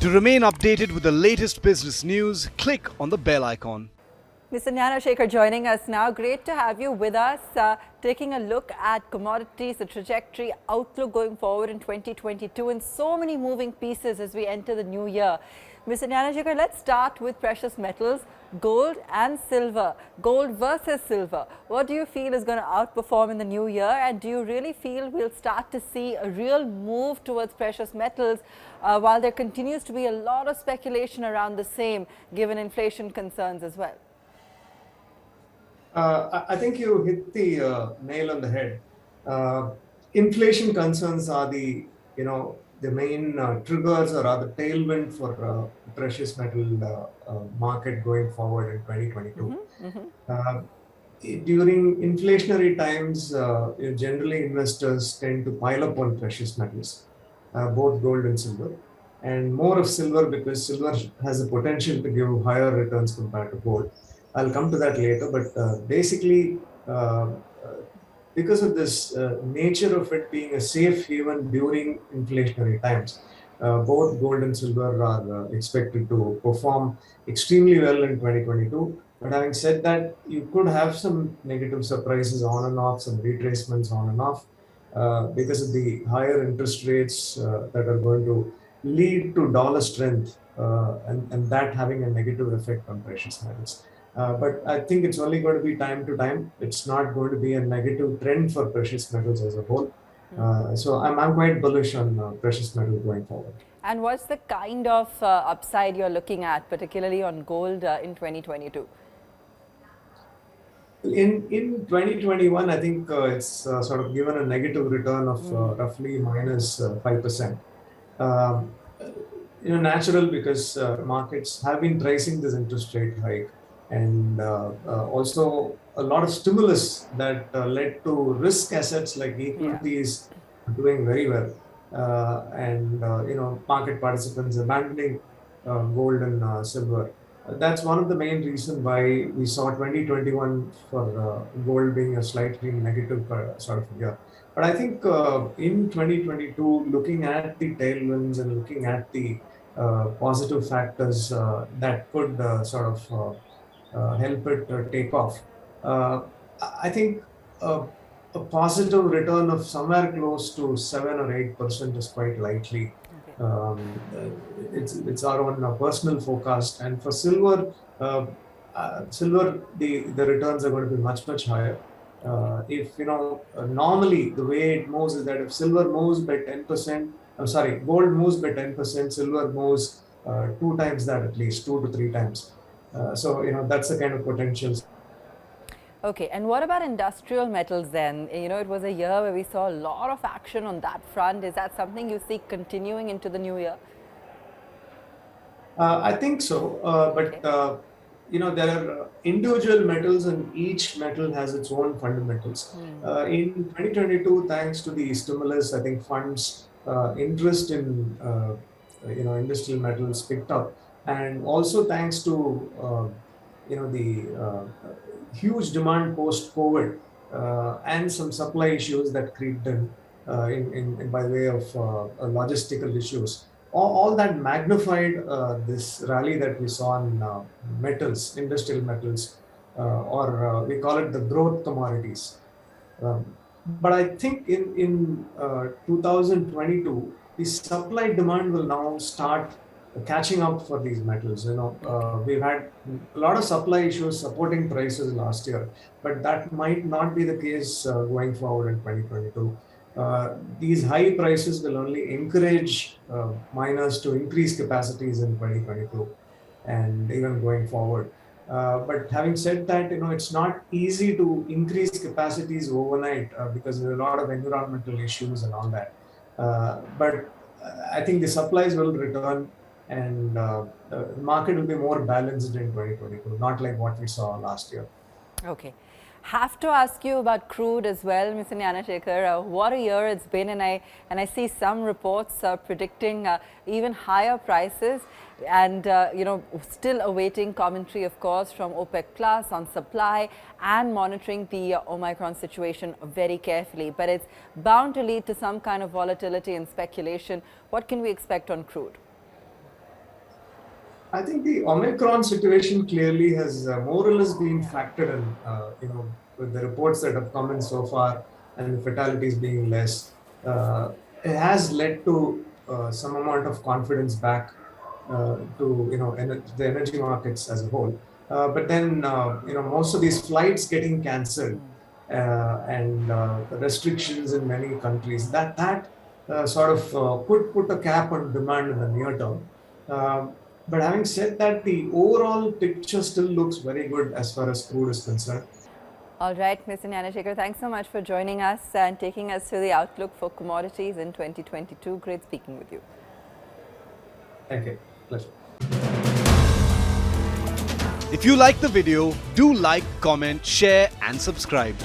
To remain updated with the latest business news, click on the bell icon. Mr. Gnanashekhar joining us now. Great to have you with us. Taking a look at commodities, the trajectory, outlook going forward in 2022 and so many moving pieces as we enter the new year. Mr. Gnanashekhar, let's start with precious metals, gold and silver. Gold versus silver. What do you feel is going to outperform in the new year, and do you really feel we'll start to see a real move towards precious metals while there continues to be a lot of speculation around the same given inflation concerns as well? I think you hit the nail on the head. Inflation concerns are the main triggers or are the tailwind for precious metal market going forward in 2022. During inflationary times, generally investors tend to pile up on precious metals, both gold and silver, and more of silver because silver has the potential to give higher returns compared to gold. I'll come to that later, but basically, because of this nature of it being a safe haven during inflationary times, both gold and silver are expected to perform extremely well in 2022. But having said that, you could have some negative surprises on and off, some retracements on and off, because of the higher interest rates that are going to lead to dollar strength and that having a negative effect on precious metals. But I think it's only going to be time to time. It's not going to be a negative trend for precious metals as a whole. So I'm quite bullish on precious metal going forward. And what's the kind of upside you're looking at, particularly on gold in 2022? In 2021, I think it's sort of given a negative return of roughly minus 5%. Natural because markets have been pricing this interest rate hike. And also a lot of stimulus that led to risk assets like equities doing very well, and market participants abandoning gold and silver. That's one of the main reasons why we saw 2021 for gold being a slightly negative sort of year. But I think in 2022, looking at the tailwinds and looking at the positive factors that could sort of help it take off. I think a positive return of somewhere close to 7 or 8% is quite likely. It's our own personal forecast, and for silver, the returns are going to be much higher. If normally the way it moves is that if silver moves by 10%, gold moves by 10%, silver moves 2 times that, at least 2 to 3 times. So that's the kind of potential. Okay, and what about industrial metals then? It was a year where we saw a lot of action on that front. Is that something you see continuing into the new year? I think so, but there are individual metals and each metal has its own fundamentals. In 2022, thanks to the stimulus, I think funds interest in industrial metals picked up. And also thanks to the huge demand post-COVID and some supply issues that creeped in by way of logistical issues. All that magnified this rally that we saw in metals, industrial metals, or we call it the growth commodities. But I think in 2022, the supply demand will now start catching up for these metals. We've had a lot of supply issues supporting prices last year, but that might not be the case going forward in 2022. These high prices will only encourage miners to increase capacities in 2022 and even going forward. But having said that, it's not easy to increase capacities overnight because there are a lot of environmental issues and all that. But I think the supplies will return and the market will be more balanced in 2022, not like what we saw last year. Okay. Have to ask you about crude as well, Mr. Gnanashekhar. What a year it's been, and I see some reports predicting even higher prices, and still awaiting commentary, of course, from OPEC Plus on supply and monitoring the Omicron situation very carefully. But it's bound to lead to some kind of volatility and speculation. What can we expect on crude? I think the Omicron situation clearly has more or less been factored in, with the reports that have come in so far and the fatalities being less. It has led to some amount of confidence back to, the energy markets as a whole. But then, most of these flights getting cancelled and the restrictions in many countries, that sort of could put a cap on demand in the near term. But having said that, the overall picture still looks very good as far as crude is concerned. All right, Mr. Gnanasekhar, thanks so much for joining us and taking us through the outlook for commodities in 2022. Great speaking with you. Thank you. Pleasure. If you like the video, do like, comment, share and subscribe.